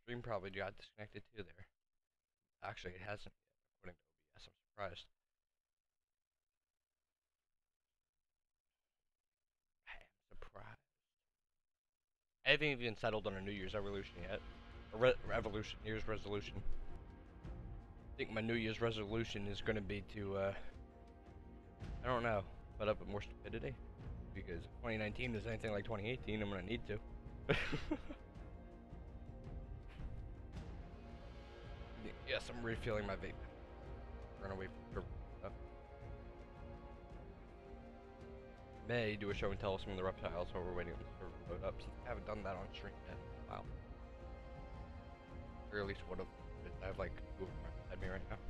Stream probably got disconnected too there. Actually, it hasn't yet, according to OBS. I'm surprised. I am surprised. I haven't even settled on a New Year's resolution yet. Revolution, New Year's resolution. I think my New Year's resolution is going to be to, I don't know, put up with more stupidity. Because if 2019 is anything like 2018, I'm going to need to. Yes, I'm refilling my vape. We're gonna wait for May do a show and tell us some of the reptiles while we're waiting on the server to load up. Since I haven't done that on stream yet in a while. Or at least would have. I have like two of them beside me right now.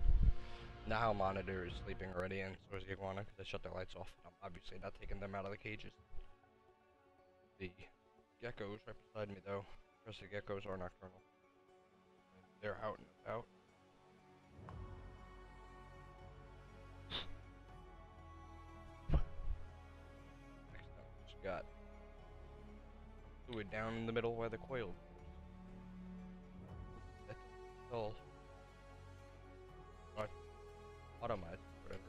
Now Monitor is sleeping already, and so is the iguana because I shut their lights off. And I'm obviously not taking them out of the cages. The geckos right beside me though. The rest of the geckos are nocturnal. They're out and about. Got fluid down in the middle where the coil goes. That's all automized, whatever.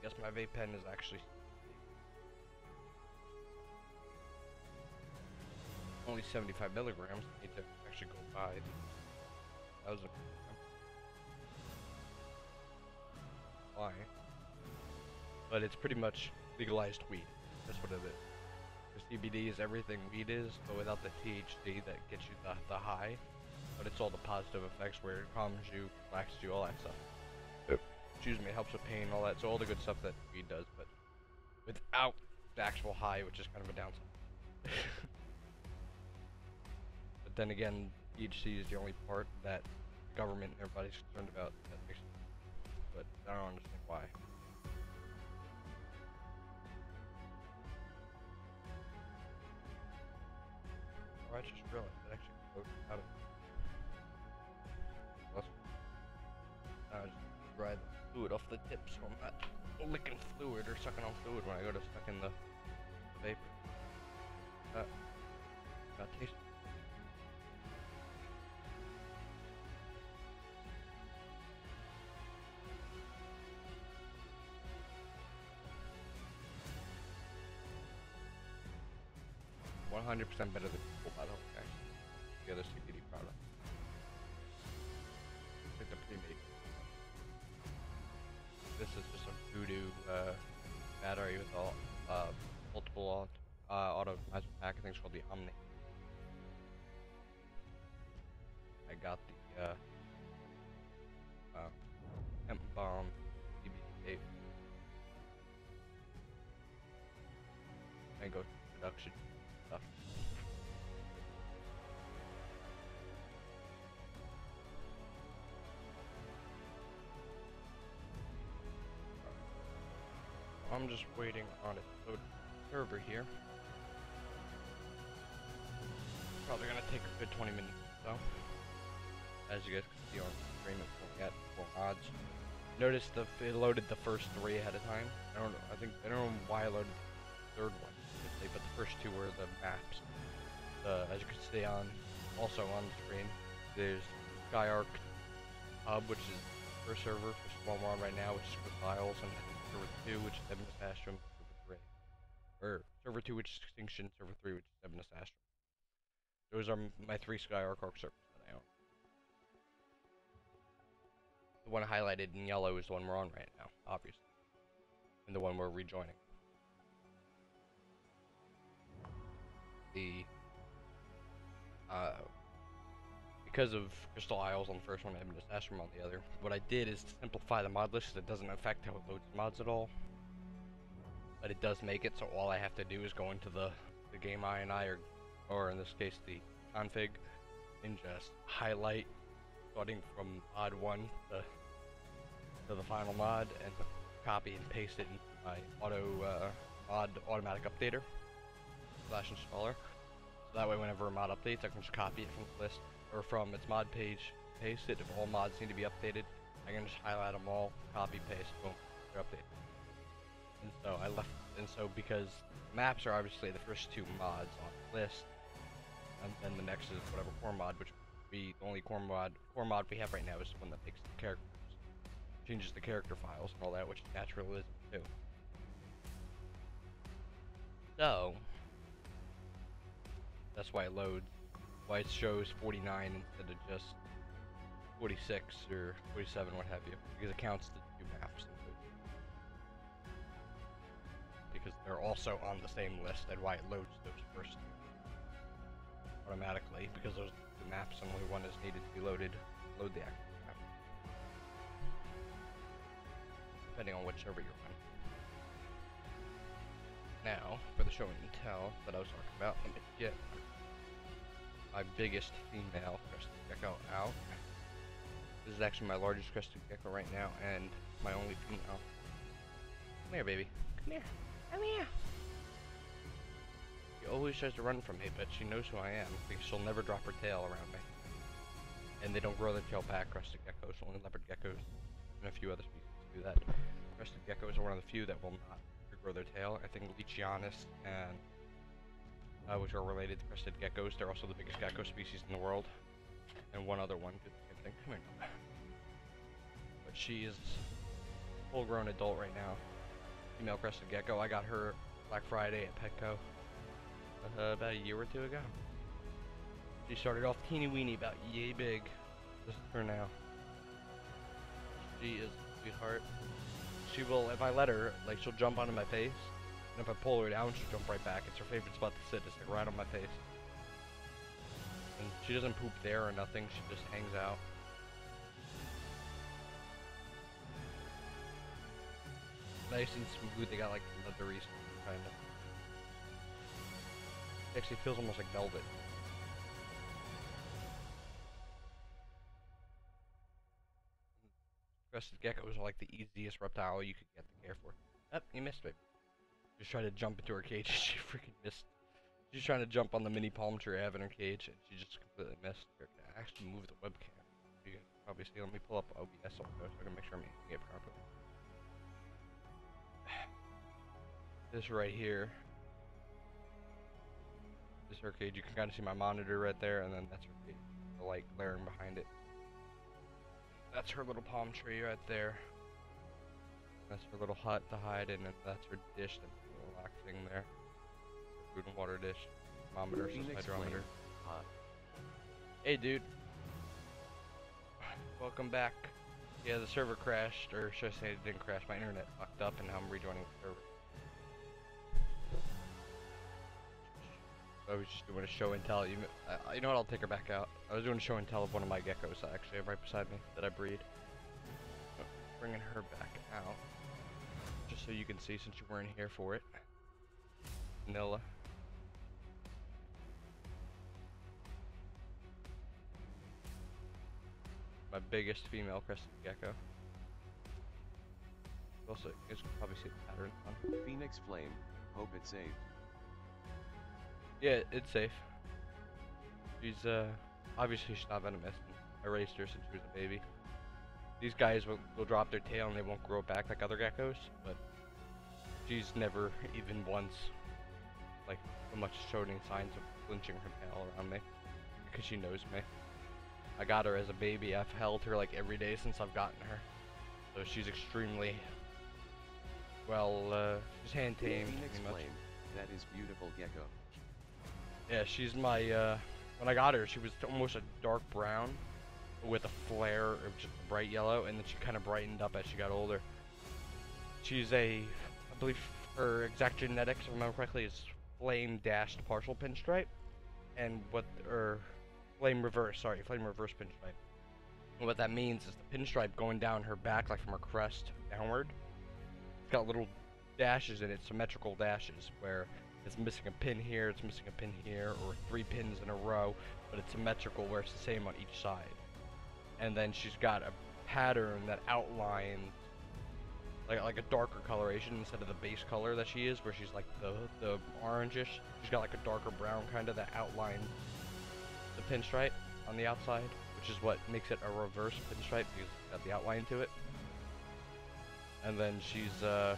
Guess my vape pen is actually only 75 milligrams. I need to actually go buy the 1,000. Why? But it's pretty much legalized weed. That's what it is. CBD is everything weed is, but without the THC that gets you the high. But it's all the positive effects where it calms you, relaxes you, all that stuff. Excuse me, it helps with pain, all that. So all the good stuff that weed does, but without the actual high, which is kind of a downside. But then again, THC is the only part that the government and everybody's concerned about. That makes sense. But I don't understand why. Oh, I just realized it actually goes out of I just dry the fluid off the tip so I'm not licking fluid or sucking on fluid when I go to suck in the vapor. Got taste. $100% better than Google, by the way. The other CBD product. Like the pre-made. This is just a voodoo battery with all multiple auto-optimizer pack. I think it's called the Omni. I got the hemp bomb CBD vape. And go to production stuff. I'm just waiting on it to load the server here. Probably gonna take a good 20 minutes or so. As you guys can see on the screen, it's looking at 4 mods. Notice it loaded the first 3 ahead of time. I don't know why I loaded the third one, but the first 2 were the maps. As you can see also on the screen, there's ARK hub, which is the first server for small mod right now, which is for files, and server 2, which is Ebonus Astrum, server 3. Or server 2, which is Extinction, server 3, which is Ebonus Astrum. Those are my 3 ARK servers that I own. The one highlighted in yellow is the one we're on right now, obviously. And the one we're rejoining. Because of Crystal Isles on the first one and Ebonus Astrum on the other, what I did is to simplify the mod list so it doesn't affect how it loads mods at all. But it does make it so all I have to do is go into the game INI or in this case the config and just highlight starting from mod 1 to the final mod and copy and paste it into my automatic updater / installer. So that way whenever a mod updates I can just copy it from the list or from its mod page, paste it. If all mods need to be updated, I can just highlight them all, copy, paste, boom, they're updated. And so because maps are obviously the first 2 mods on the list, and then the next is whatever core mod, which The only core mod we have right now is the one that makes the characters, changes the character files and all that, which is naturalism too. So that's why it loads, why it shows 49 instead of just 46 or 47, what have you, because it counts the two maps. Because they're also on the same list, and why it loads those first automatically, because those are two maps and only one is needed to be loaded. Load the actual map, depending on which server you're on. Now, for the show and tell that I was talking about, let me get my biggest female crested gecko out. This is actually my largest crested gecko right now, and my only female. Come here, baby. Come here. Come here. She always tries to run from me, but she knows who I am, because she'll never drop her tail around me. And they don't grow their tail back, crested geckos, only leopard geckos, and a few other species do that. Crested geckos are one of the few that will not grow their tail. I think Leachianus and which are related to crested geckos. They're also the biggest gecko species in the world. And one other one did the same thing. Come here. But she is a full-grown adult right now. Female crested gecko. I got her Black Friday at Petco about a year or two ago. She started off teeny weeny, about yay big. This is her now. She is a sweetheart. She will, if I let her, like, she'll jump onto my face, and if I pull her down, she'll jump right back. It's her favorite spot to sit, is like right on my face. And she doesn't poop there or nothing, she just hangs out. Nice and smooth, they got like leathery kind of. It actually feels almost like velvet. Crested geckos are like the easiest reptile you could get to care for. Oh, you missed it. Just trying to jump into her cage, she freaking missed. She's trying to jump on the mini palm tree I have in her cage, and she just completely missed. Here, can I actually move the webcam? You can probably see. Let me pull up OBS so I can make sure I'm using it properly. This right here is her cage. You can kind of see my monitor right there, and then that's her cage. The light glaring behind it. That's her little palm tree right there. That's her little hut to hide in, and that's her dish that's relaxing there. Her food and water dish. Thermometer, hydrometer. Hey, dude. Welcome back. Yeah, the server crashed, or should I say it didn't crash. My internet fucked up, and now I'm rejoining the server. I was just doing a show and tell. You know what? I'll take her back out. I was doing a show and tell of one of my geckos I actually have right beside me that I breed. So, bringing her back out, just so you can see since you weren't here for it. Vanilla. My biggest female crested gecko. Also, you guys can probably see the pattern on. Phoenix Flame. Hope it's safe. Yeah, it's safe. She's, obviously she's not venomous. I raised her since she was a baby. These guys will drop their tail and they won't grow back like other geckos, but she's never even once, like, so much showed any signs of flinching her tail around me, because she knows me. I got her as a baby. I've held her, like, every day since I've gotten her. So she's extremely, well, she's hand-tamed. Phoenix Flame. That is beautiful gecko. Yeah, she's my, when I got her, she was almost a dark brown with a flare of just bright yellow, and then she kind of brightened up as she got older. She's I believe her exact genetics, if I remember correctly, is flame dashed partial pinstripe, and flame reverse pinstripe. And what that means is the pinstripe going down her back, like from her crest downward, it's got little dashes in it, symmetrical dashes, where it's missing a pin here, it's missing a pin here, or 3 pins in a row, but it's symmetrical where it's the same on each side. And then she's got a pattern that outlines like a darker coloration instead of the base color that she is, where she's like the orangish. She's got like a darker brown kind of that outlines the pinstripe on the outside, which is what makes it a reverse pinstripe because it's got the outline to it. And then she's a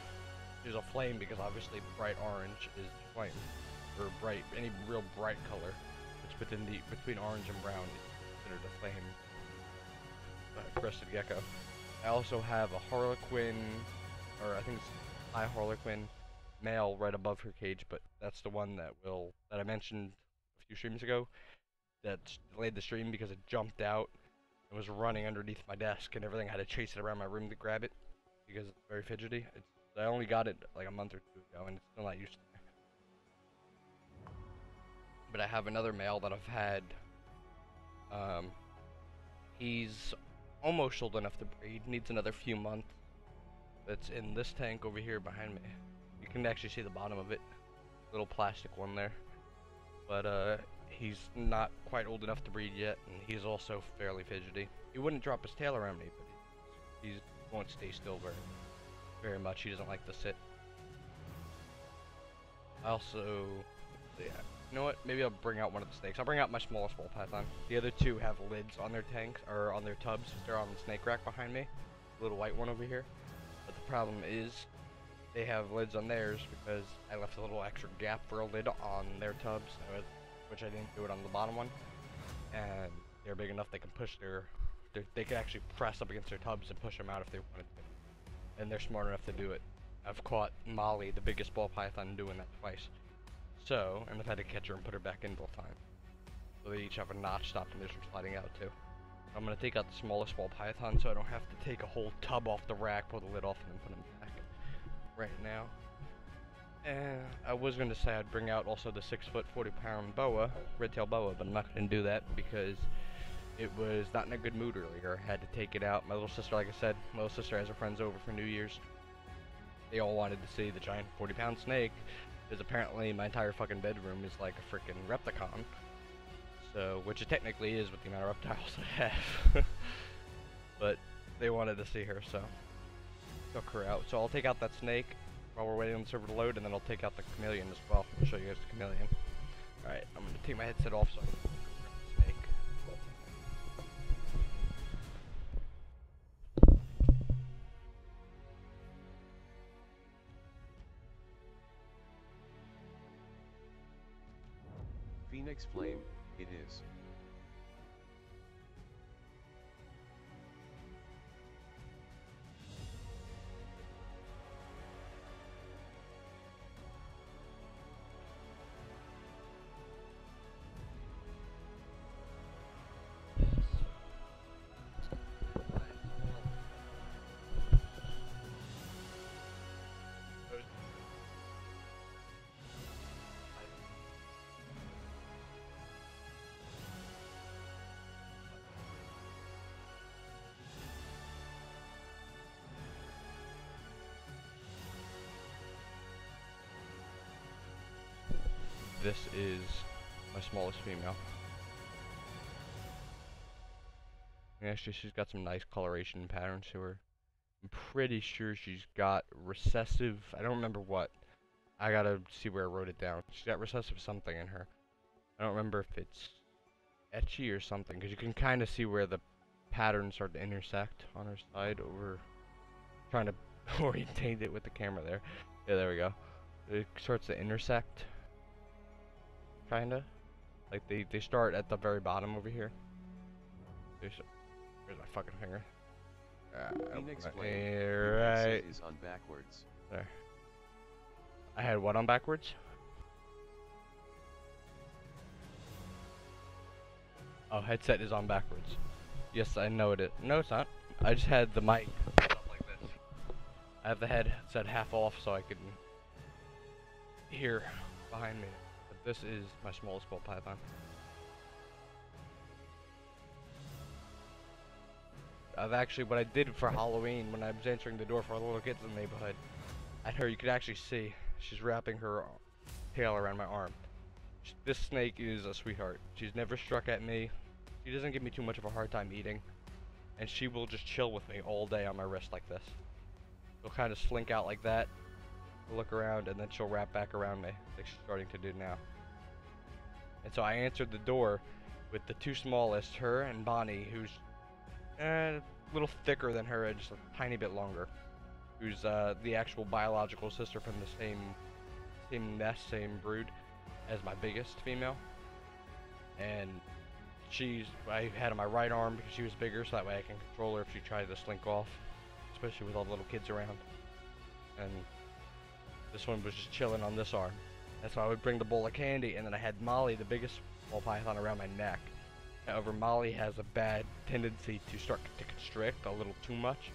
flame because obviously bright orange is flame, or bright, any real bright color, which between orange and brown is considered a flame crested gecko. I also have a harlequin, or I think it's high harlequin male right above her cage, but that's the one that I mentioned a few streams ago that delayed the stream because it jumped out and was running underneath my desk and everything. I had to chase it around my room to grab it because it's very fidgety. I only got it like a month or two ago and it's still not used to me. But I have another male that I've had. He's almost old enough to breed, needs another few months. That's in this tank over here behind me. You can actually see the bottom of it, little plastic one there. But he's not quite old enough to breed yet, and he's also fairly fidgety. He wouldn't drop his tail around me, but he won't stay still very much. He doesn't like to sit. I also, yeah, you know what? Maybe I'll bring out one of the snakes. I'll bring out my smallest ball python. The other two have lids on their tanks, or on their tubs. They're on the snake rack behind me. The little white one over here. But the problem is, they have lids on theirs because I left a little extra gap for a lid on their tubs, which I didn't do it on the bottom one. And they're big enough they can push they can actually press up against their tubs and push them out if they wanted to. And they're smart enough to do it. I've caught Molly, the biggest ball python, doing that twice. So, and I've had to catch her and put her back in both times. So they each have a notch stopping theirs from sliding out too. I'm gonna take out the smallest ball python so I don't have to take a whole tub off the rack, pull the lid off, and then put them back right now. And I was gonna say I'd bring out also the 6-foot 40-pound boa, red-tailed boa, but I'm not gonna do that because it was not in a good mood earlier. I had to take it out. My little sister, like I said, my little sister has her friends over for New Year's. They all wanted to see the giant 40-pound snake, because apparently my entire fucking bedroom is like a freaking repticon. So, which it technically is with the amount of reptiles I have. But they wanted to see her, so took her out. So I'll take out that snake while we're waiting on the server to load, and then I'll take out the chameleon as well. I'll show you guys the chameleon. Alright, I'm gonna take my headset off so I can grab the snake. Phoenix Flame, it is. This is my smallest female. And actually, she's got some nice coloration patterns to her. I'm pretty sure she's got recessive, I don't remember what. I gotta see where I wrote it down. She's got recessive something in her. I don't remember if it's etchy or something, because you can kind of see where the patterns start to intersect on her side over. Trying to orientate it with the camera there. Yeah, there we go. It starts to intersect. Kinda. Like they start at the very bottom over here. Where's my fucking finger? Phoenix Flame, right. is on backwards. There. I had what on backwards? Oh, headset is on backwards. Yes, I know it is. No, it's not. I just had the mic up like this. I have the headset half off so I can hear behind me. But this is my smallest ball python. What I did for Halloween when I was answering the door for all the little kids in the neighborhood, at her, you could actually see she's wrapping her tail around my arm. This snake is a sweetheart. She's never struck at me. She doesn't give me too much of a hard time eating. And she will just chill with me all day on my wrist like this. She'll kind of slink out like that, look around, and then she'll wrap back around me, like she's starting to do now. And so I answered the door with the two smallest, her and Bonnie, who's a little thicker than her, and just a tiny bit longer. Who's the actual biological sister from the same nest, same brood as my biggest female. And I had on my right arm because she was bigger, so that way I can control her if she tried to slink off, especially with all the little kids around. And this one was just chilling on this arm. That's why I would bring the bowl of candy, and then I had Molly, the biggest ball python, around my neck. However, Molly has a bad tendency to start to constrict a little too much,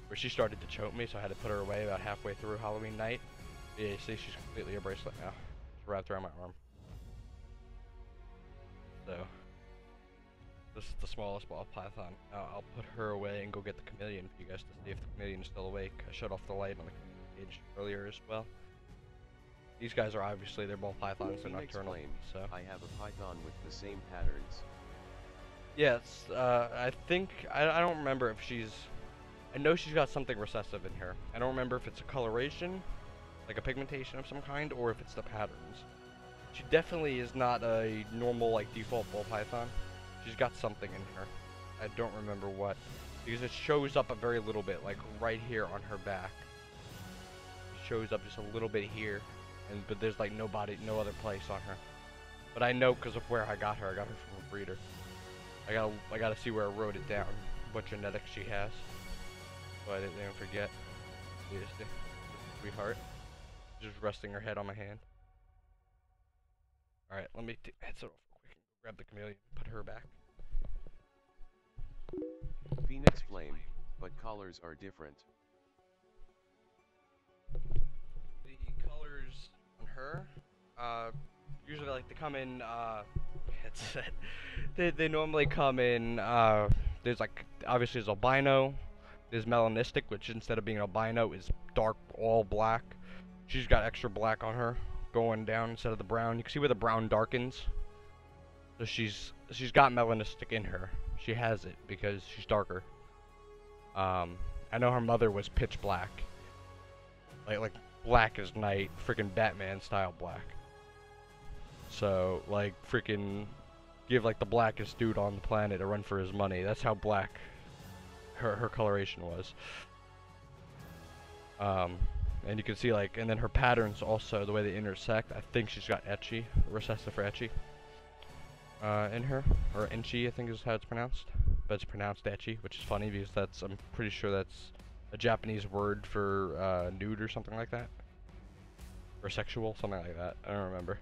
where she started to choke me, so I had to put her away about halfway through Halloween night. Yeah, you see, she's completely a bracelet now. It's wrapped around my arm. So, this is the smallest ball python. I'll put her away and go get the chameleon for you guys to see if the chameleon is still awake. I shut off the light on the cage earlier as well. These guys are obviously, they're ball pythons, they're nocturnal. So I have a python with the same patterns. yes, I think, I don't remember if she's, I know she's got something recessive in here. I don't remember if it's a coloration, like a pigmentation of some kind, or if it's the patterns. She definitely is not a normal, like, default ball python. She's got something in her. I don't remember what, because it shows up a very little bit, like right here on her back. It shows up just a little bit here, but there's like no other place on her. But I know because of where I got her from a breeder. I gotta see where I wrote it down, what genetics she has, so I didn't forget. Seriously, sweetheart, just resting her head on my hand. All right, let me head it off real quick. Grab the chameleon, put her back. Phoenix Flame, but colors are different. The colors on her, usually like they come in, headset. They normally come in, there's like, obviously there's albino, there's melanistic, which instead of being albino is dark, all black. She's got extra black on her, going down instead of the brown. You can see where the brown darkens. So she's got melanistic in her. She has it because she's darker. I know her mother was pitch black. Like black as night, freaking Batman style black. So, like, freaking give like the blackest dude on the planet a run for his money. That's how black her coloration was. And you can see, like, and then her patterns also, the way they intersect. I think she's got etchy, recessive for etchy, in her, or enchi, I think is how it's pronounced, but it's pronounced etchy, which is funny because that's, I'm pretty sure that's a Japanese word for nude or something like that, or sexual, something like that. I don't remember,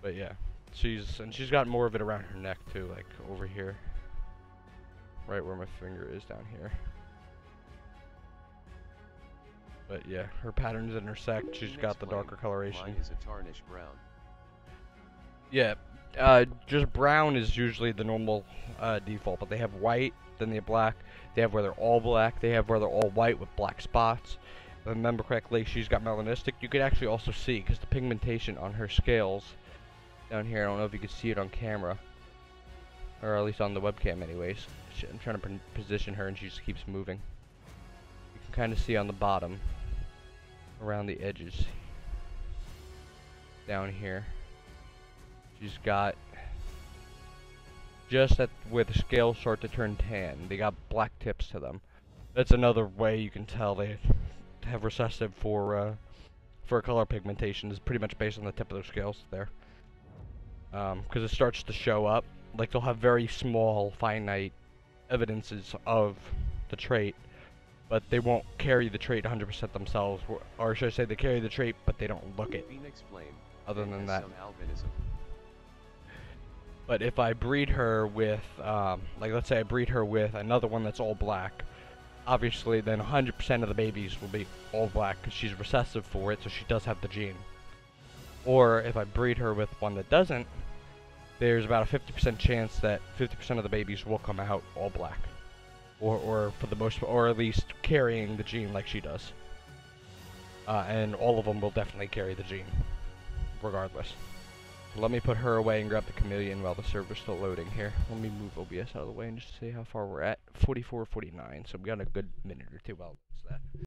but yeah, she's got more of it around her neck too, like over here, right where my finger is down here. But yeah, her patterns intersect. She's got the darker coloration. Mine is a tarnished brown. Yeah, just brown is usually the normal default, but they have white, then they have black. They have where they're all black. They have where they're all white with black spots. If I remember correctly, she's got melanistic. You can actually also see, because the pigmentation on her scales down here, I don't know if you can see it on camera, or at least on the webcam anyways. I'm trying to position her and she just keeps moving. You can kind of see on the bottom, around the edges, down here. She's got, just at where the scales start to turn tan, they got black tips to them. That's another way you can tell they have recessive for color pigmentation, is pretty much based on the tip of their scales there. Because it starts to show up, like they'll have very small, finite evidences of the trait, but they won't carry the trait 100% themselves, or should I say they carry the trait, but they don't look it. Phoenix Flame, other than that. some albinism. But if I breed her with, like let's say I breed her with another one that's all black, obviously then 100% of the babies will be all black because she's recessive for it, so she does have the gene. Or if I breed her with one that doesn't, there's about a 50% chance that 50% of the babies will come out all black. Or for the most, or at least carrying the gene like she does. And all of them will definitely carry the gene, regardless. So let me put her away and grab the chameleon while the server's still loading here. Let me move OBS out of the way and just see how far we're at. 44, 49, so we got a good minute or two while it's that.